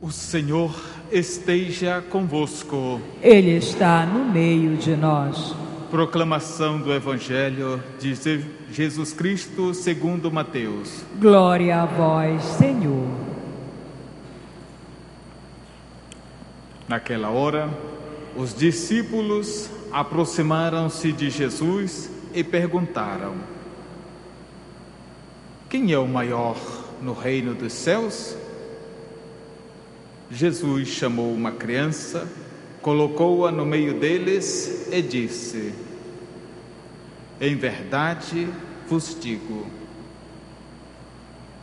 O Senhor esteja convosco. Ele está no meio de nós. Proclamação do Evangelho de Jesus Cristo segundo Mateus. Glória a vós, Senhor. Naquela hora, os discípulos aproximaram-se de Jesus e perguntaram: quem é o maior no reino dos céus? Jesus chamou uma criança, colocou-a no meio deles e disse: em verdade vos digo,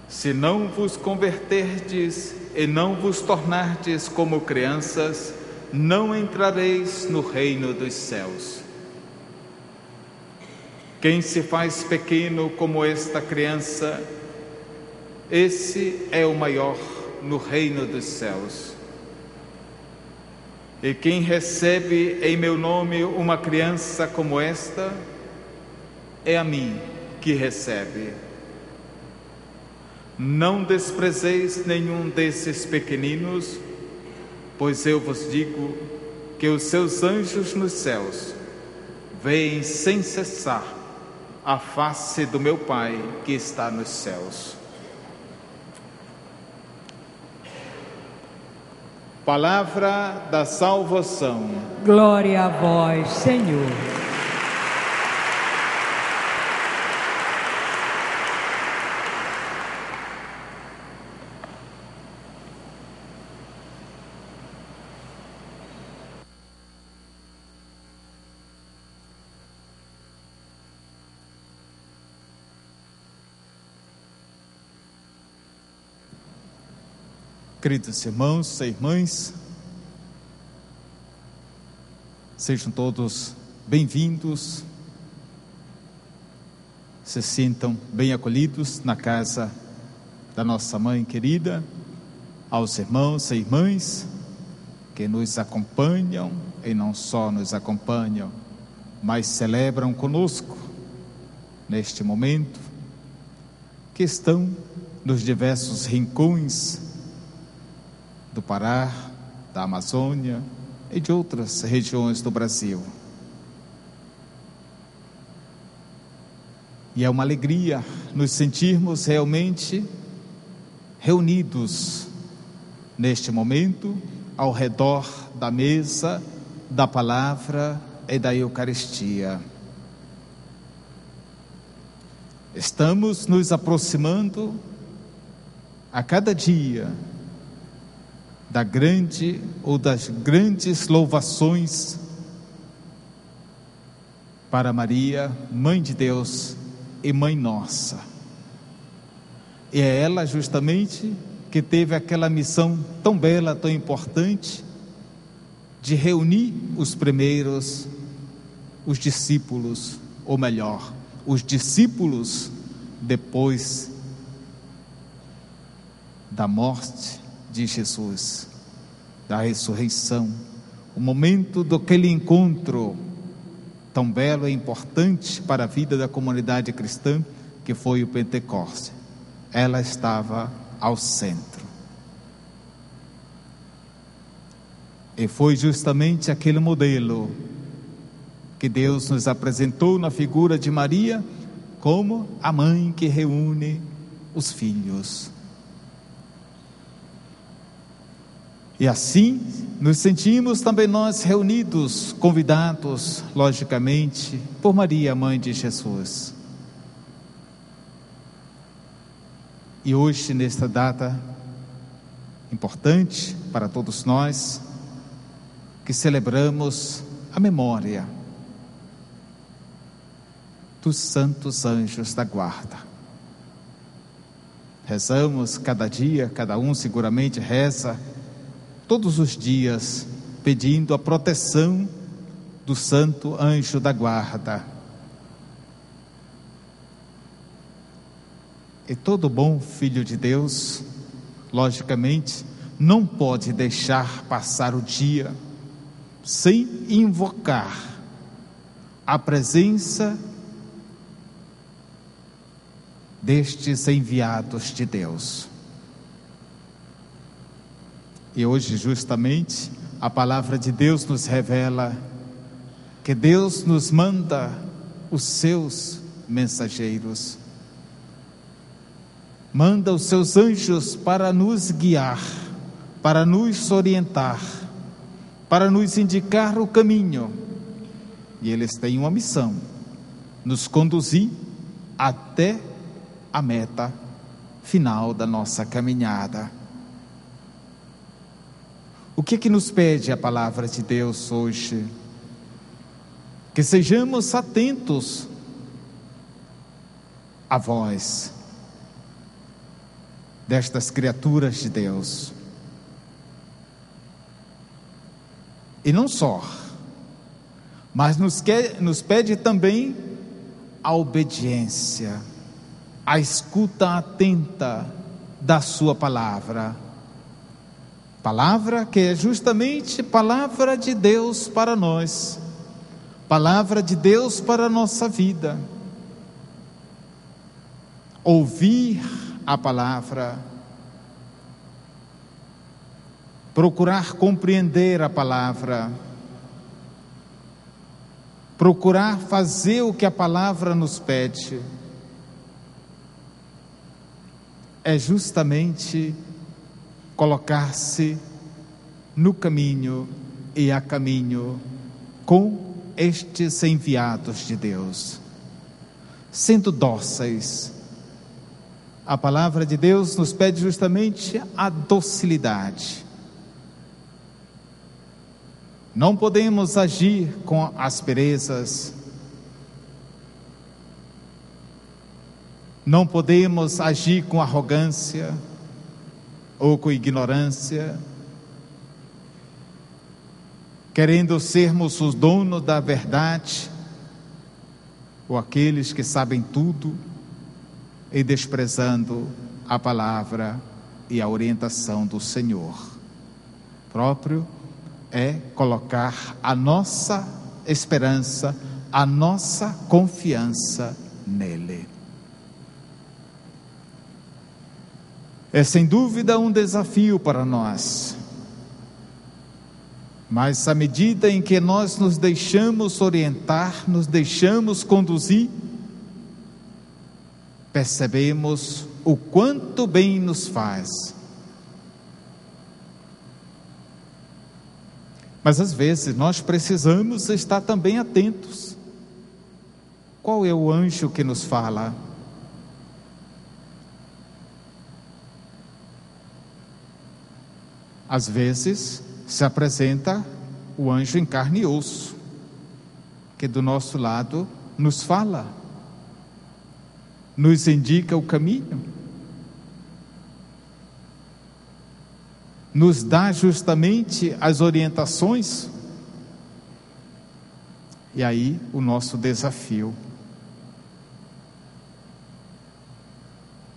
se não vos converterdes e não vos tornardes como crianças, não entrareis no reino dos céus. Quem se faz pequeno como esta criança, esse é o maior no reino dos céus. E quem recebe em meu nome uma criança como esta, é a mim que recebe. Não desprezeis nenhum desses pequeninos, pois eu vos digo que os seus anjos nos céus veem sem cessar a face do meu Pai que está nos céus. Palavra da salvação. Glória a vós, Senhor. Queridos irmãos e irmãs, sejam todos bem-vindos, se sintam bem acolhidos na casa da nossa mãe querida, aos irmãos e irmãs que nos acompanham e não só nos acompanham, mas celebram conosco neste momento, que estão nos diversos rincões do Pará, da Amazônia e de outras regiões do Brasil. E é uma alegria nos sentirmos realmente reunidos neste momento ao redor da mesa da palavra e da Eucaristia. Estamos nos aproximando a cada dia da grande ou das grandes louvações para Maria, Mãe de Deus e Mãe Nossa. E é ela justamente que teve aquela missão tão bela, tão importante, de reunir os primeiros, os discípulos, ou melhor, os discípulos depois da morte de Jesus, da ressurreição, o momento daquele encontro tão belo e importante para a vida da comunidade cristã, que foi o Pentecostes. Ela estava ao centro. E foi justamente aquele modelo que Deus nos apresentou na figura de Maria, como a mãe que reúne os filhos. E assim nos sentimos também nós reunidos, convidados, logicamente, por Maria, Mãe de Jesus. E hoje, nesta data importante para todos nós, que celebramos a memória dos santos anjos da guarda. Rezamos cada dia, cada um seguramente reza, todos os dias, pedindo a proteção do santo anjo da guarda. E todo bom filho de Deus, logicamente, não pode deixar passar o dia sem invocar a presença destes enviados de Deus. E hoje, justamente, a palavra de Deus nos revela que Deus nos manda os seus mensageiros, manda os seus anjos para nos guiar, para nos orientar, para nos indicar o caminho. E eles têm uma missão: nos conduzir até a meta final da nossa caminhada. O que nos pede a palavra de Deus hoje? Que sejamos atentos à voz destas criaturas de Deus. E não só, mas nos pede também a obediência, a escuta atenta da sua palavra. Palavra que é justamente palavra de Deus para nós, palavra de Deus para a nossa vida. Ouvir a palavra, procurar compreender a palavra, procurar fazer o que a palavra nos pede, é justamente colocar-se no caminho e a caminho com estes enviados de Deus, sendo dóceis. A palavra de Deus nos pede justamente a docilidade. Não podemos agir com asperezas, não podemos agir com arrogância ou com ignorância, querendo sermos os donos da verdade, ou aqueles que sabem tudo, e desprezando a palavra e a orientação do Senhor. Próprio é colocar a nossa esperança, a nossa confiança nele. É sem dúvida um desafio para nós, mas à medida em que nós nos deixamos orientar, nos deixamos conduzir, percebemos o quanto bem nos faz. Mas às vezes nós precisamos estar também atentos. Qual é o anjo que nos fala? Às vezes se apresenta o anjo em carne e osso, que do nosso lado nos fala, nos indica o caminho, nos dá justamente as orientações. E aí o nosso desafio.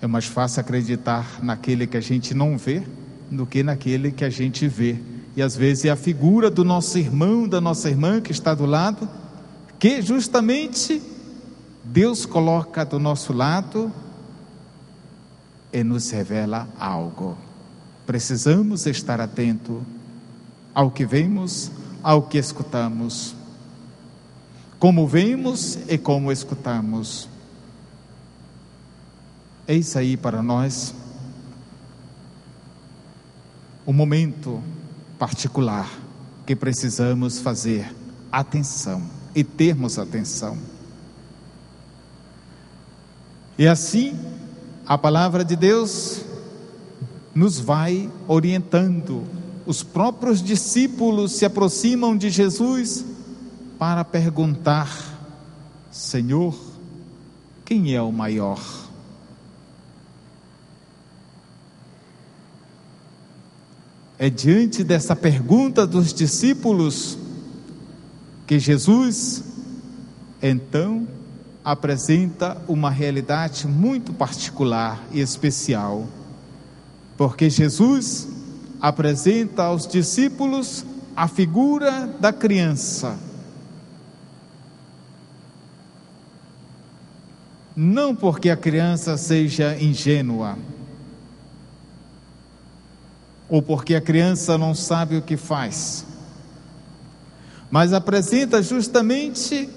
É mais fácil acreditar naquele que a gente não vê do que naquele que a gente vê. E às vezes é a figura do nosso irmão, da nossa irmã que está do lado, que justamente Deus coloca do nosso lado e nos revela algo. Precisamos estar atentos ao que vemos, ao que escutamos, como vemos e como escutamos. Eis aí para nós um momento particular que precisamos fazer atenção e termos atenção. E assim a palavra de Deus nos vai orientando. Os próprios discípulos se aproximam de Jesus para perguntar: Senhor, quem é o maior? É diante dessa pergunta dos discípulos que Jesus então apresenta uma realidade muito particular e especial, porque Jesus apresenta aos discípulos a figura da criança. Não porque a criança seja ingênua, ou porque a criança não sabe o que faz, mas apresenta justamente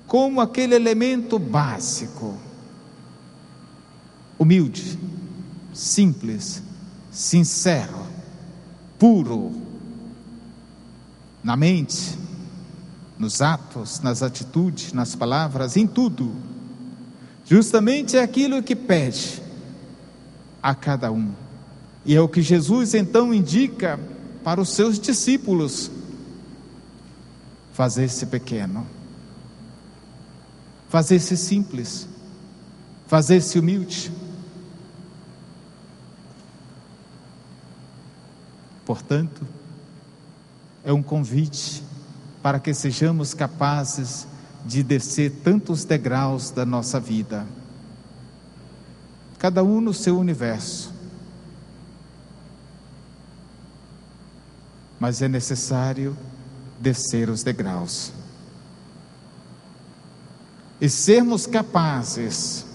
como aquele elemento básico, humilde, simples, sincero, puro, na mente, nos atos, nas atitudes, nas palavras, em tudo. Justamente é aquilo que pede a cada um. E é o que Jesus então indica para os seus discípulos: fazer-se pequeno, fazer-se simples, fazer-se humilde. Portanto, é um convite para que sejamos capazes de descer tantos degraus da nossa vida, cada um no seu universo. Mas é necessário descer os degraus e sermos capazes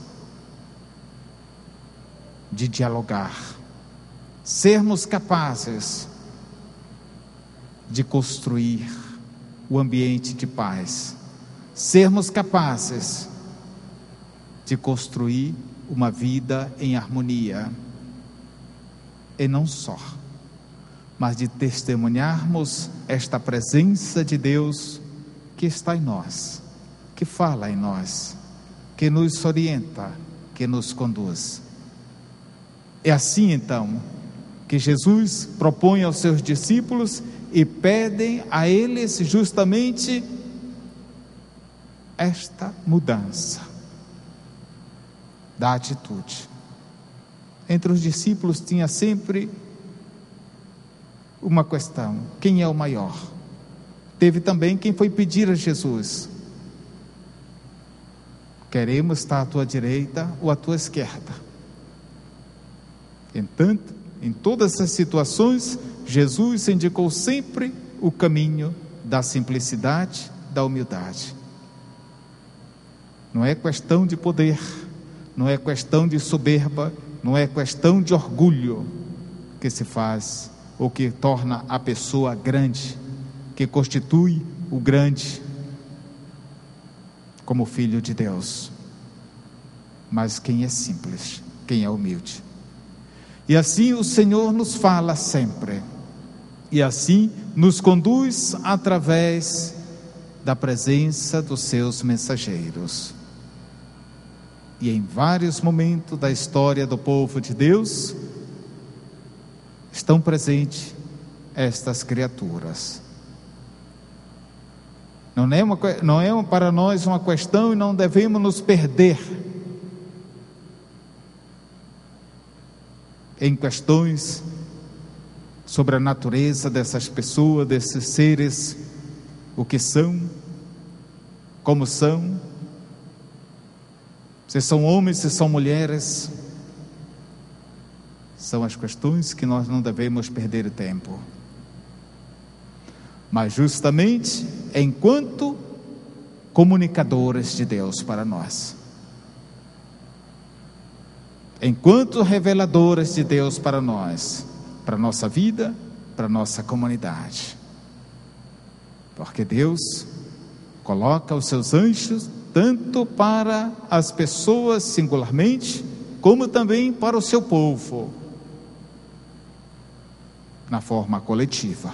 de dialogar, sermos capazes de construir o ambiente de paz, sermos capazes de construir uma vida em harmonia, e não só, mas de testemunharmos esta presença de Deus que está em nós, que fala em nós, que nos orienta, que nos conduz. É assim então que Jesus propõe aos seus discípulos e pedem a eles justamente esta mudança da atitude. Entre os discípulos tinha sempre uma questão: quem é o maior? Teve também quem foi pedir a Jesus: queremos estar à tua direita ou à tua esquerda. Entanto, em todas essas situações, Jesus indicou sempre o caminho da simplicidade, da humildade. Não é questão de poder, não é questão de soberba, não é questão de orgulho que se faz, ou que torna a pessoa grande, que constitui o grande como filho de Deus. Mas quem é simples, quem é humilde. E assim o Senhor nos fala sempre, e assim nos conduz através da presença dos seus mensageiros. E em vários momentos da história do povo de Deus estão presentes estas criaturas. Não é para nós uma questão, e não devemos nos perder em questões sobre a natureza dessas pessoas, desses seres, o que são, como são, se são homens, se são mulheres. São as questões que nós não devemos perder tempo. Mas justamente enquanto comunicadores de Deus para nós, enquanto reveladores de Deus para nós, para a nossa vida, para a nossa comunidade. Porque Deus coloca os seus anjos tanto para as pessoas singularmente, como também para o seu povo, na forma coletiva.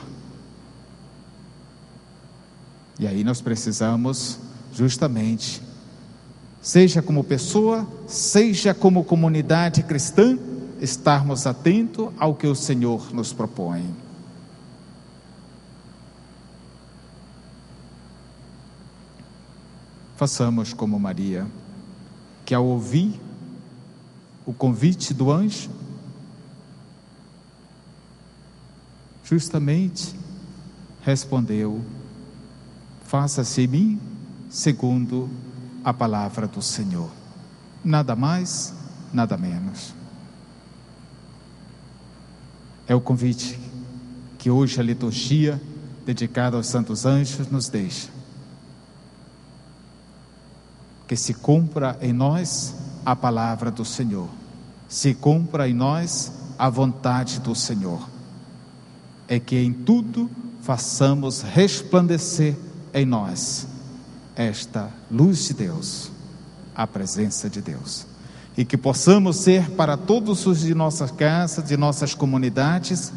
E aí nós precisamos justamente, seja como pessoa, seja como comunidade cristã, estarmos atentos ao que o Senhor nos propõe. Façamos como Maria, que ao ouvir o convite do anjo, justamente respondeu: faça-se em mim segundo a palavra do Senhor. Nada mais, nada menos. É o convite que hoje a liturgia dedicada aos santos anjos nos deixa. Que se cumpra em nós a palavra do Senhor, se cumpra em nós a vontade do Senhor é que em tudo façamos resplandecer em nós esta luz de Deus, a presença de Deus, e que possamos ser para todos os de nossas casas, de nossas comunidades,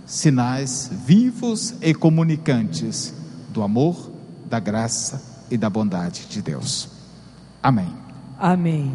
sinais vivos e comunicantes do amor, da graça e da bondade de Deus. Amém. Amém.